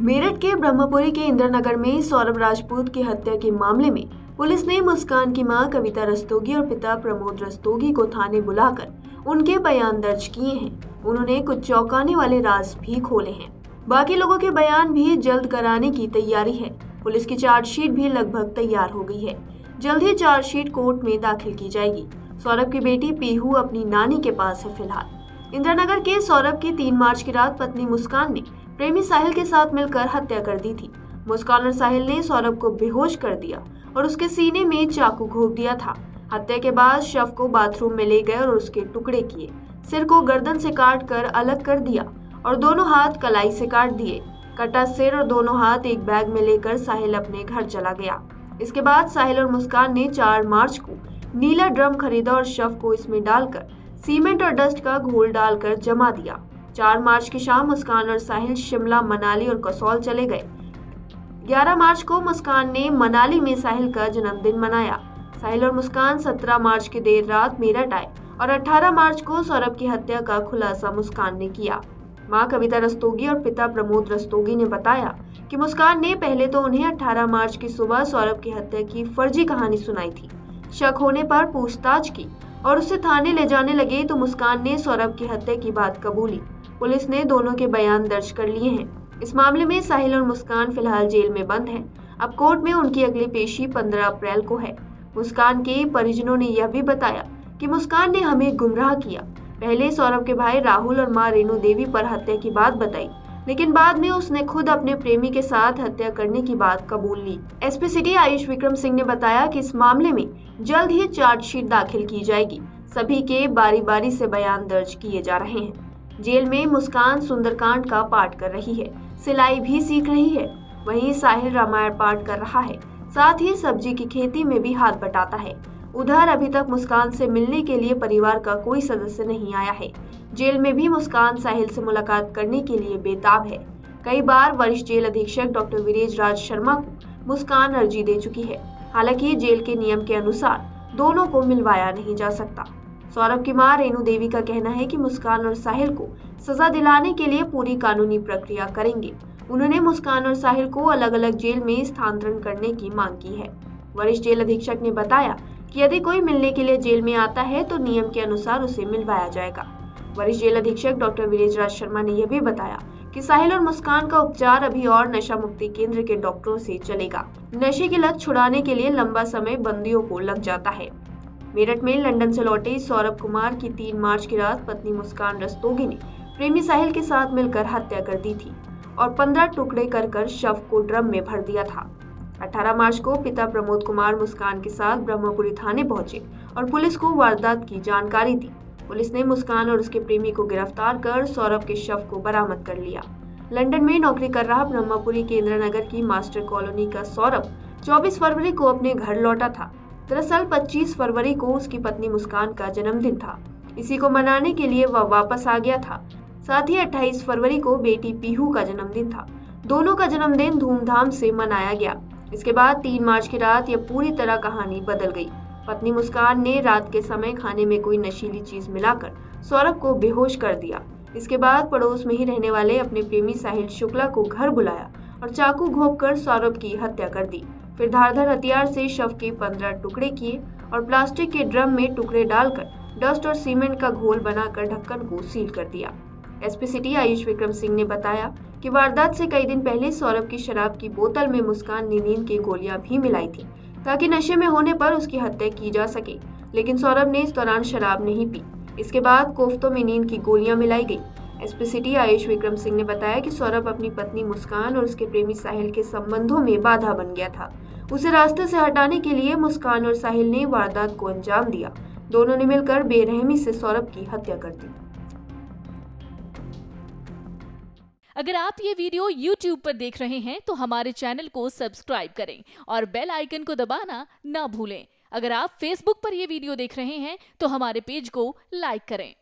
मेरठ के ब्रह्मपुरी के इंद्रनगर में सौरभ राजपूत की हत्या के मामले में पुलिस ने मुस्कान की मां कविता रस्तोगी और पिता प्रमोद रस्तोगी को थाने बुलाकर उनके बयान दर्ज किए हैं। उन्होंने कुछ चौंकाने वाले राज भी खोले हैं। बाकी लोगों के बयान भी जल्द कराने की तैयारी है। पुलिस की चार्जशीट भी लगभग तैयार हो गई है। जल्द ही चार्जशीट कोर्ट में दाखिल की जाएगी। सौरभ की बेटी पीहू अपनी नानी के पास है फिलहाल। इंद्रनगर के सौरभ की 3 मार्च की रात पत्नी मुस्कान ने प्रेमी साहिल के साथ मिलकर हत्या कर दी थी। मुस्कान और साहिल ने सौरभ को बेहोश कर दिया और उसके सीने में चाकू घोंप दिया था। हत्या के बाद शव को बाथरूम में ले गए और उसके टुकड़े किए। सिर को गर्दन से काट कर अलग कर दिया और दोनों हाथ कलाई से काट दिए। कटा सिर और दोनों हाथ एक बैग में लेकर साहिल अपने घर चला गया। इसके बाद साहिल और मुस्कान ने 4 मार्च को नीला ड्रम खरीदा और शव को इसमें डालकर सीमेंट और डस्ट का घोल डालकर जमा दिया। 4 मार्च की शाम मुस्कान और साहिल शिमला, मनाली और कसौल चले गए। 11 मार्च को मुस्कान ने मनाली में साहिल का जन्मदिन मनाया। साहिल और मुस्कान 17 मार्च की देर रात मेरठ आए और 18 मार्च को सौरभ की हत्या का खुलासा मुस्कान ने किया। मां कविता रस्तोगी और पिता प्रमोद रस्तोगी ने बताया कि मुस्कान ने पहले तो उन्हें 18 मार्च की सुबह सौरभ की हत्या की फर्जी कहानी सुनाई थी। शक होने पर पूछताछ की और उसे थाने ले जाने लगे तो मुस्कान ने सौरभ की हत्या की बात कबूली। पुलिस ने दोनों के बयान दर्ज कर लिए हैं। इस मामले में साहिल और मुस्कान फिलहाल जेल में बंद हैं। अब कोर्ट में उनकी अगली पेशी 15 अप्रैल को है। मुस्कान के परिजनों ने यह भी बताया कि मुस्कान ने हमें गुमराह किया। पहले सौरभ के भाई राहुल और मां रेणु देवी पर हत्या की बात बताई, लेकिन बाद में उसने खुद अपने प्रेमी के साथ हत्या करने की बात कबूल ली। एसपी सिटी आयुष विक्रम सिंह ने बताया कि इस मामले में जल्द ही चार्जशीट दाखिल की जाएगी। सभी के बारी बारी से बयान दर्ज किए जा रहे हैं। जेल में मुस्कान सुंदरकांड का पाठ कर रही है, सिलाई भी सीख रही है। वहीं साहिल रामायण पाठ कर रहा है, साथ ही सब्जी की खेती में भी हाथ बटाता है। उधर अभी तक मुस्कान से मिलने के लिए परिवार का कोई सदस्य नहीं आया है। जेल में भी मुस्कान साहिल से मुलाकात करने के लिए बेताब है। कई बार वरिष्ठ जेल अधीक्षक डॉक्टर वीरेज राज शर्मा को मुस्कान अर्जी दे चुकी है। हालांकि जेल के नियम के अनुसार दोनों को मिलवाया नहीं जा सकता। सौरभ की मां रेणु देवी का कहना है कि मुस्कान और साहिल को सजा दिलाने के लिए पूरी कानूनी प्रक्रिया करेंगे। उन्होंने मुस्कान और साहिल को अलग अलग जेल में स्थानांतरण करने की मांग की है। वरिष्ठ जेल अधीक्षक ने बताया कि यदि कोई मिलने के लिए जेल में आता है तो नियम के अनुसार उसे मिलवाया जाएगा। वरिष्ठ जेल अधीक्षक डॉक्टर वीरेज राज शर्मा ने यह भी बताया कि साहिल और मुस्कान का उपचार अभी और नशा मुक्ति केंद्र के डॉक्टरों से चलेगा। नशे की लत छुड़ाने के लिए लंबा समय बंदियों को लग जाता है। मेरठ में लंदन से लौटे सौरभ कुमार की 3 मार्च की रात पत्नी मुस्कान रस्तोगी ने प्रेमी साहिल के साथ मिलकर हत्या कर दी थी और 15 टुकड़े कर शव को ड्रम में भर दिया था। 18 मार्च को पिता प्रमोद कुमार मुस्कान के साथ ब्रह्मपुरी थाने पहुंचे और पुलिस को वारदात की जानकारी दी। पुलिस ने मुस्कान और उसके प्रेमी को गिरफ्तार कर सौरभ के शव को बरामद कर लिया। लंदन में नौकरी कर रहा ब्रह्मपुरी के इंद्रनगर की मास्टर कॉलोनी का सौरभ 24 फरवरी को अपने घर लौटा था। दरअसल 25 फरवरी को उसकी पत्नी मुस्कान का जन्मदिन था। इसी को मनाने के लिए वह वापस आ गया था। साथ ही 28 फरवरी को बेटी पीहू का जन्मदिन था। दोनों का जन्मदिन धूमधाम से मनाया गया। इसके बाद 3 मार्च की रात यह पूरी तरह कहानी बदल गई। पत्नी मुस्कान ने रात के समय खाने में कोई नशीली चीज मिलाकर सौरभ को बेहोश कर दिया। इसके बाद पड़ोस में ही रहने वाले अपने प्रेमी साहिल शुक्ला को घर बुलाया और चाकू घोंपकर सौरभ की हत्या कर दी। फिर धारदार हथियार से शव के 15 टुकड़े किए और प्लास्टिक के ड्रम में टुकड़े डालकर डस्ट और सीमेंट का घोल बनाकर ढक्कन को सील कर दिया। एसपी सिटी आयुष विक्रम सिंह ने बताया कि वारदात से कई दिन पहले सौरभ की शराब की बोतल में मुस्कान ने नींद की गोलियां भी मिलाई थी ताकि नशे में होने पर उसकी हत्या की जा सके, लेकिन सौरभ ने इस दौरान शराब नहीं पी। इसके बाद कोफ्तों में नींद की गोलियां मिलाई गई। एसपी सिटी आयुष विक्रम सिंह ने बताया कि सौरभ अपनी पत्नी मुस्कान और उसके प्रेमी साहिल के संबंधों में बाधा बन गया था। उसे रास्ते से हटाने के लिए मुस्कान और साहिल ने वारदात को अंजाम दिया। दोनों ने मिलकर बेरहमी से सौरभ की हत्या कर दी। अगर आप ये वीडियो YouTube पर देख रहे हैं तो हमारे चैनल को सब्सक्राइब करें और बेल आइकन को दबाना ना भूलें। अगर आप Facebook पर ये वीडियो देख रहे हैं तो हमारे पेज को लाइक करें।